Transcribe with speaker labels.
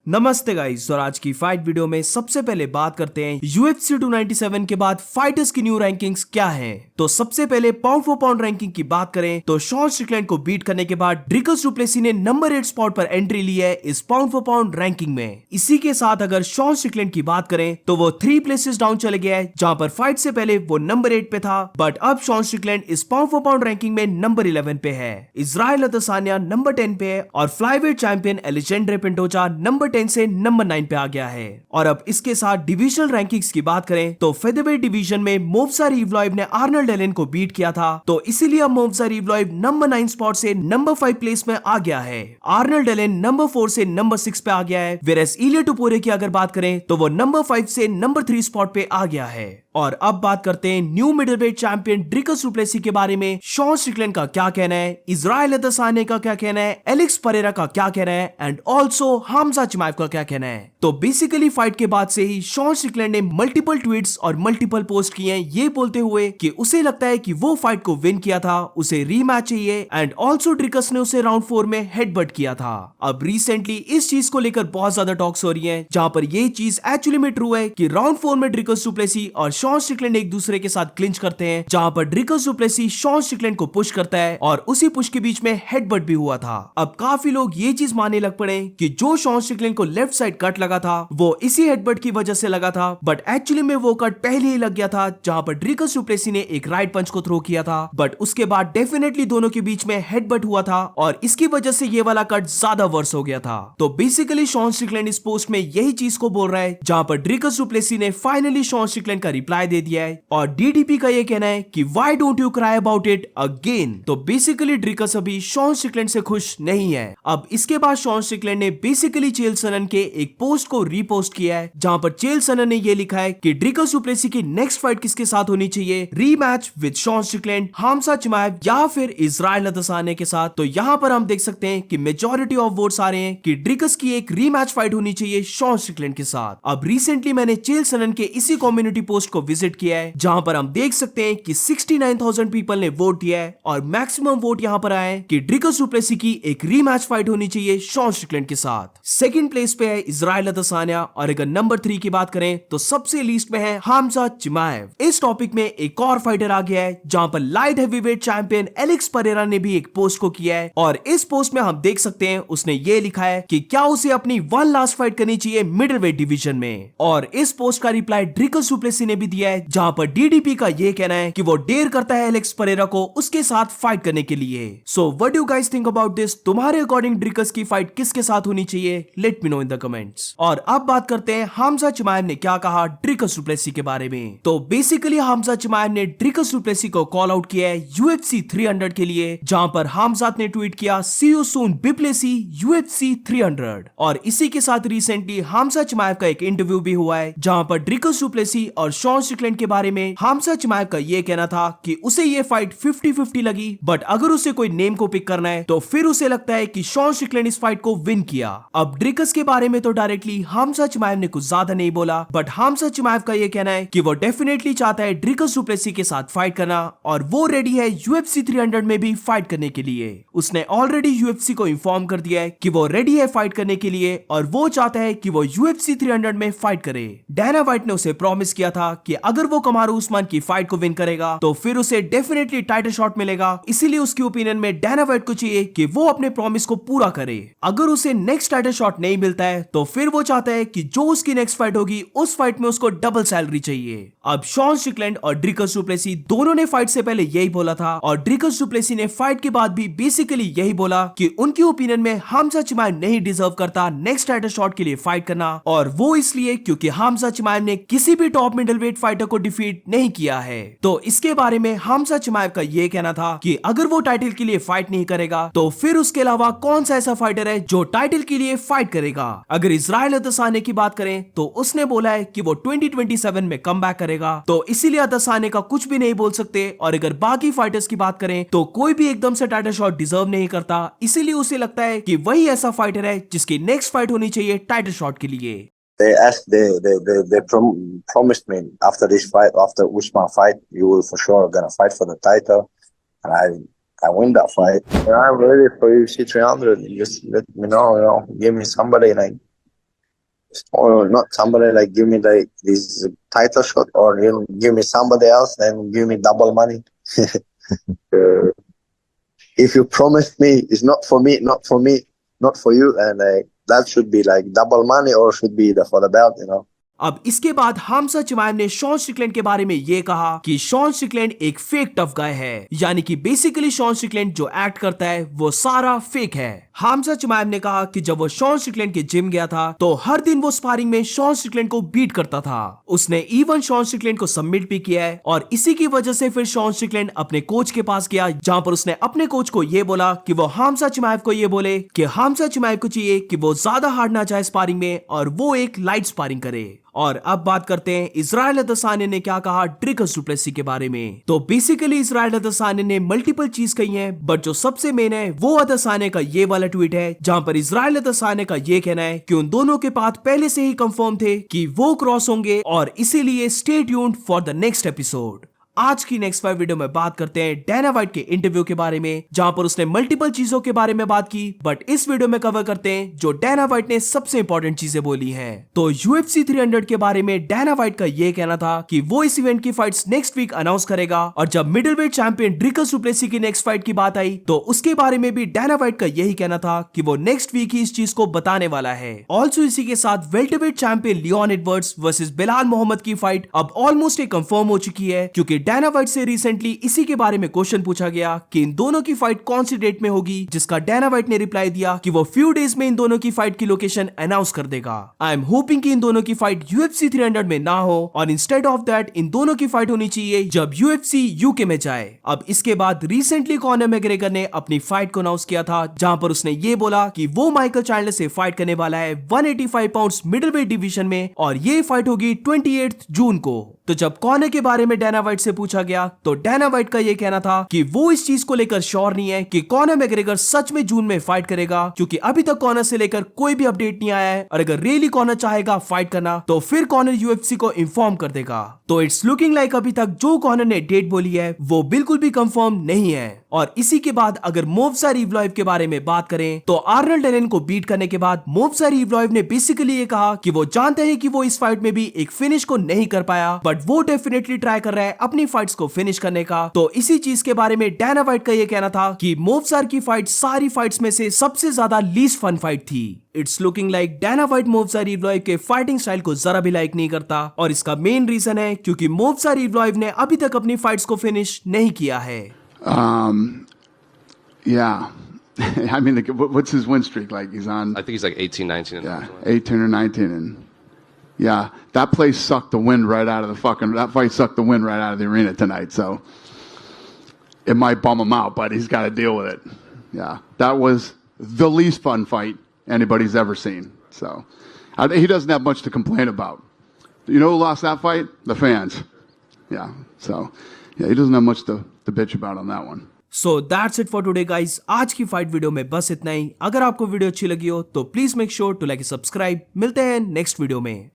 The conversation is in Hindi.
Speaker 1: नमस्ते गाइस, और आज की फाइट वीडियो में सबसे पहले बात करते हैं UFC 297 के बाद फाइटर्स की न्यू रैंकिंग्स क्या हैं। तो सबसे पहले पाउंड फॉर पाउंड रैंकिंग की बात करें तो शॉन स्ट्रिकलैंड को बीट करने के बाद ड्रिकस डु प्लेसी ने नंबर 8 स्पॉट पर एंट्री ली है इस पाउंड फॉर पाउंड रैंकिंग में। इसी के साथ अगर शॉन स्ट्रिकलैंड की बात करें तो वो 3 प्लेसेस डाउन चले गया है, जहां पर फाइट से पहले वो नंबर 8 पे था, बट अब शॉन स्ट्रिकलैंड इस पाउंड फॉर पाउंड रैंकिंग में नंबर 11 पे है। इजराइल अदेसानिया नंबर 10 पे है और फ्लाईवेट चैंपियन एलेजेंड्रे पेंटोजा नंबर 10 से नंबर 9 पे आ गया है। और अब इसके साथ डिविजनल रैंकिंग्स की बात करें तो फेदरवेट डिवीजन में मोवज़ार इवलॉइव ने आर्नल्ड एलेन को बीट किया था, तो इसीलिए अब मोवज़ार इवलॉइव नंबर 9 स्पॉट से नंबर 5 प्लेस में आ गया है। आर्नल्ड एलेन नंबर 4 से नंबर 6 पे आ गया है, वेरएस इलिया टुपुरे की अगर बात करें तो वो नंबर 5 से नंबर 3 स्पॉट पे आ गया है। और अब बात करते हैं new middleweight champion Dricus du Plessis के बारे में। शॉन स्ट्रिकलैंड का क्या कहना है, इजराइल अदेसानिया का क्या कहना है, एलेक्स परेरा का क्या कहना है एंड ऑल्सो हमजा चिमाएव का क्या कहना है। तो बेसिकली फाइट के बाद से ही शॉन स्ट्रिकलैंड ने मल्टीपल ट्वीट्स और मल्टीपल पोस्ट किए हैं, ये बोलते हुए कि उसे लगता है कि वो फाइट को विन किया था, उसे रीमैच चाहिए एंड ऑल्सो ड्रिकस ने उसे राउंड 4 में हेडबट किया था। अब रिसेंटली इस चीज को लेकर बहुत ज्यादा टॉक्स हो रही है, जहां पर ये चीज एक्चुअली में ट्रू है कि राउंड 4 में ड्रिकस डु प्लेसी और शॉन स्ट्रिकलैंड एक दूसरे के साथ क्लिंच करते हैं, जहां पर Dricus du Plessis Sean Strickland को पुश करता है और उसी पुश के बीच में हेडबट भी हुआ था। अब काफी लोग ये चीज मानने लग पड़े कि जो शॉन स्ट्रिकलैंड को लेफ्ट साइड कट लगा था वो इसी हेडबट की वजह से लगा था, बट एक्चुअली में वो कट पहले ही लग गया था, जहां पर ड्रिकस डु प्लेसी ने एक राइट पंच को थ्रो किया था, बट उसके बाद डेफिनेटली दोनों के बीच में हेडबट हुआ था और इसकी वजह से ये वाला कट ज्यादा वर्स हो गया था। तो बेसिकली शॉन स्ट्रिकलैंड इस पोस्ट में यही चीज को बोल रहा है, जहां पर ड्रिकस डु प्लेसी ने फाइनली शॉन स्ट्रिकलैंड का रिप्लाई दे दिया है और डीडीपी का ये कहना है कि why don't you cry about it again. तो बेसिकली ड्रिकस अभी शॉन स्ट्रिकलैंड से खुश नहीं है। अब इसके बाद शॉन स्ट्रिकलैंड ने बेसिकली चेल सनन के एक पोस्ट को रीपोस्ट किया है, जहां पर चेल सनन ने ये लिखा है कि ड्रिकस डु प्लेसी की नेक्स्ट फाइट किसके साथ होनी चाहिए, rematch with Sean Strickland, Khamzat Chimaev या फिर इजराइल अदेसानिया के साथ। तो यहां पर हम देख सकते हैं कि मेजॉरिटी ऑफ वोट्स आ रहे हैं कि ड्रिकस की एक रीमैच फाइट होनी चाहिए शॉन स्ट्रिकलैंड के साथ। अब रिसेंटली मैंने चेल सनन के इसी कम्युनिटी पोस्ट को विजिट किया है, जहां पर हम देख सकते हैं कि 69,000 पीपल ने वोट दिया है और मैक्सिमम वोट यहां पर आए कि ड्रिकस डु प्लेसी की एक रीमैच फाइट होनी चाहिए शॉन स्ट्रिकलैंड के साथ। सेकंड प्लेस पे है इजराइल अदेसानिया और अगर नंबर 3 की बात करें तो सबसे लीस्ट में है हमजा चिमाएव। इस टॉपिक में एक और फाइटर आ गया है, जहां पर light heavyweight champion Alex Pereira ने भी एक पोस्ट को किया है और इस पोस्ट में हम देख सकते हैं उसने ये लिखा है कि क्या उसे अपनी वन लास्ट फाइट करनी चाहिए मिडलवेट डिवीजन में। और इस पोस्ट का रिप्लाई ड्रिकस डु प्लेसी ने भी दिया है, जहां पर डीडीपी का ये कहना है कि वो डेयर करता है एलेक्स परेरा को उसके साथ फाइट करने के लिए। So what do you guys think about this? तुम्हारे अकॉर्डिंग ड्रिकस की फाइट किसके साथ होनी चाहिए? Let me know in the comments. और अब बात करते हैं हमजा चिमाएव ने क्या कहा ड्रिकस डु प्लेसी के बारे में। तो बेसिकली हमजा चिमाएव ने ड्रिकस डु प्लेसी को कॉल आउट किया है UFC 300 के लिए, जहां पर हमजा ने ट्वीट किया सी यू सून बी प्लेसी UFC 300। और इसी के साथ रिसेंटली हमजा चिमाएव का एक इंटरव्यू भी हुआ है, जहां पर ड्रिकस डु प्लेसी और शॉन स्ट्रिकलैंड के बारे में हमजा चिमाएव का ये कहना था कि उसे ये फाइट 50-50 लगी, बट अगर उसे कोई नेम को पिक करना है तो फिर उसे लगता है कि शॉन स्ट्रिकलैंड इस फाइट को विन किया। अब ड्रिकस के बारे में तो डायरेक्टली हमजा चिमाएव ने कुछ ज्यादा नहीं बोला, बट हमजा चिमाएव का ये कहना है कि वो डेफिनेटली चाहता है ड्रिकस डु प्लेसी के साथ फाइट करना और वो रेडी है UFC 300 में भी फाइट करने के लिए। उसने ऑलरेडी UFC को इन्फॉर्म कर दिया है कि वो रेडी है फाइट करने के लिए और वो चाहता है कि वो UFC 300 में फाइट करे। डायना व्हाइट ने उसे प्रॉमिस किया था कि अगर वो कमारू उस्मान की फाइट को विन करेगा तो फिर उसे डेफिनेटली टाइटल शॉट मिलेगा, इसीलिए उसकी ओपिनियन में डायना व्हाइट को चाहिए कि वो अपने प्रॉमिस को पूरा करे। अगर उसे नेक्स्ट टाइटल शॉट नहीं मिलता है तो फिर वो चाहता है कि जो उसकी नेक्स्ट फाइट होगी उस फाइट में उसको डबल सैलरी चाहिए। अब शॉन स्ट्रिकलैंड और ड्रिकस डु प्लेसी दोनों ने फाइट से पहले यही बोला था और ड्रिकस डु प्लेसी ने फाइट के बाद भी बेसिकली यही बोला कि उनकी ओपिनियन में हमजा चिमाएव नहीं डिजर्व करता नेक्स्ट टाइटल शॉट के लिए फाइट करना, और वो इसलिए क्योंकि हमजा चिमाएव ने किसी भी टॉप मिडलवेट फाइटर को डिफीट नहीं किया है। तो इसके बारे में हमजा चिमाएव का ये कहना था कि अगर वो टाइटल के लिए फाइट नहीं करेगा तो फिर उसके अलावा कौन सा ऐसा फाइटर है जो टाइटल के लिए फाइट करेगा। अगर इजराइल अदेसानिया की बात करें तो उसने बोला है कि वो 2027 में कमबैक करेगा, तो इसीलिए अदेसानिया का कुछ भी नहीं बोल सकते। और अगर बाकी फाइटर्स की बात करें तो कोई भी एकदम से टाइटल शॉट डिजर्व नहीं करता, इसीलिए उसे लगता है कि वही ऐसा फाइटर है जिसकी नेक्स्ट फाइट होनी चाहिए टाइटल शॉट के लिए।
Speaker 2: They promised me after this fight, after Usman fight, you will for sure gonna fight for the title, and I win that fight. And I'm ready for UFC 300. Just let me know, give me somebody like or not somebody like give me like this title shot, or give me somebody else and give me double money. Uh, if you promised me, it's not for me, not for me, not for you, and that should be like double money or should be for the belt,
Speaker 1: अब इसके बाद हामजा चिमाएव ने शॉन स्ट्रिकलैंड के बारे में ये कहा कि शॉन स्ट्रिकलैंड एक फेक टफ गाय है, यानी कि बेसिकली शॉन स्ट्रिकलैंड जो एक्ट करता है वो सारा फेक है। हामजा चिमाएव ने कहा कि जब वो शॉन स्ट्रिकलैंड के जिम गया था तो हर दिन वो स्पारिंग में शॉन स्ट्रिकलैंड को बीट करता था। उसने इवन शॉन स्ट्रिकलैंड को सबमिट भी किया है और इसी की वजह से फिर शॉन स्ट्रिकलैंड अपने कोच के पास गया, जहां पर उसने अपने कोच को ये बोला कि वो हामजा चिमाएव को ये बोले कि हामजा चिमाएव को चाहिए कि वो ज्यादा हार्ड ना जाए स्पारिंग में और वो एक लाइट स्पारिंग करे। और अब बात करते हैं इजराइल अदसाने ने क्या कहा ड्रिकस डु प्लेसी के बारे में। तो बेसिकली इजराइल अदसाने ने मल्टीपल चीज कही है, बट जो सबसे मेन है वो अदसाने का ये वाला ट्वीट है, जहां पर इजराइल अदसाने का ये कहना है कि उन दोनों के पाथ पहले से ही कंफर्म थे कि वो क्रॉस होंगे और इसीलिए stay tuned for the next episode. आज की नेक्स्ट 5 वीडियो में बात करते हैं डैना व्हाइट के इंटरव्यू के बारे में, जहां पर उसने मल्टीपल चीजों के बारे में बात की, बट इस वीडियो में कवर करते हैं जो डैना व्हाइट ने सबसे इंपॉर्टेंट चीजें बोली हैं। तो UFC 300 के बारे में डैना व्हाइट का ये कहना था कि वो इस इवेंट की फाइट्स नेक्स्ट वीक अनाउंस करेगा, और जब middleweight champion Dricus du Plessis की नेक्स्ट फाइट की बात आई तो उसके बारे में भी डैना व्हाइट का यही कहना था कि वो नेक्स्ट वीक ही इस चीज को बताने वाला है। ऑल्सो इसी के साथ welterweight champion Leon Edwards versus Belal Muhammad की फाइट अब ऑलमोस्ट एक कंफर्म हो चुकी है, क्योंकि डैना व्हाइट से रिसेंटली इसी के बारे में क्वेश्चन पूछा गया कि इन दोनों की फाइट कौन सी डेट में होगी, जिसका डैना व्हाइट ने रिप्लाई दिया कि वो फ्यू डेज में इन दोनों की फाइट की लोकेशन अनाउंस कर देगा। आई एम होपिंग कि इन दोनों की फाइट UFC 300 में ना हो और इंस्टेड ऑफ दैट इन दोनों की फाइट होनी चाहिए जब UFC UK में जाए। अब इसके बाद रिसेंटली कॉनर मैकग्रेगर ने अपनी फाइट को अनाउंस किया था, जहां पर उसने ये बोला कि वो माइकल चाइल्डर से फाइट करने वाला है 185 पाउंड्स मिडिलवेट डिवीजन में, और ये फाइट होगी 28 जून को। तो जब कॉनर के बारे में डैना व्हाइट से पूछा गया तो डैना व्हाइट का ये कहना था कि वो इस चीज को लेकर श्योर नहीं है कि कॉनर मैकग्रेगर सच में जून में फाइट करेगा, क्योंकि अभी तक कॉनर से लेकर कोई भी अपडेट नहीं आया है, और अगर रियली कॉनर चाहेगा फाइट करना तो फिर कॉनर UFC को इन्फॉर्म कर देगा। तो इट्स लुकिंग लाइक अभी तक जो कॉनर ने डेट बोली है वो बिल्कुल भी कंफर्म नहीं है। और इसी के बाद अगर मोवज़ार इवलॉइव के बारे में बात करें तो आर्नल्ड एलन को बीट करने के बाद मोवज़ार इवलॉइव ने बेसिकली ये कहा कि वो जानते हैं कि वो इस फाइट में भी एक फिनिश को नहीं कर पाया, बट वो डेफिनेटली ट्राई कर रहा है अपनी फाइट्स को फिनिश करने का। तो इसी चीज के बारे में डैना व्हाइट का ये कहना था कि मोवज़ार की फाइट सारी फाइट्स में से सबसे ज्यादा लीस्ट फन फाइट थी। It's looking like Dana White Movsar Evloev के फाइटिंग स्टाइल को जरा भी लाइक नहीं करता, और इसका मेन रीजन है क्योंकि मोवज़ार इवलॉइव ने अभी तक अपनी फाइट्स को फिनिश नहीं किया है।
Speaker 3: Yeah. I mean, what's his win streak like? He's on.
Speaker 4: I think he's like 18, 19.
Speaker 3: Yeah, 18 or 19, and yeah, that place sucked the wind right out of that fight sucked the wind right out of the arena tonight. So it might bum him out, but he's got to deal with it. Yeah, that was the least fun fight anybody's ever seen. So he doesn't have much to complain about. You know who lost that fight? The fans. Yeah. So yeah, he doesn't have much to bitch about on that one.
Speaker 1: So that's it for today guys. आज की फाइट वीडियो में बस इतना ही। अगर आपको वीडियो अच्छी लगी हो तो please make sure to like subscribe. मिलते हैं नेक्स्ट वीडियो में।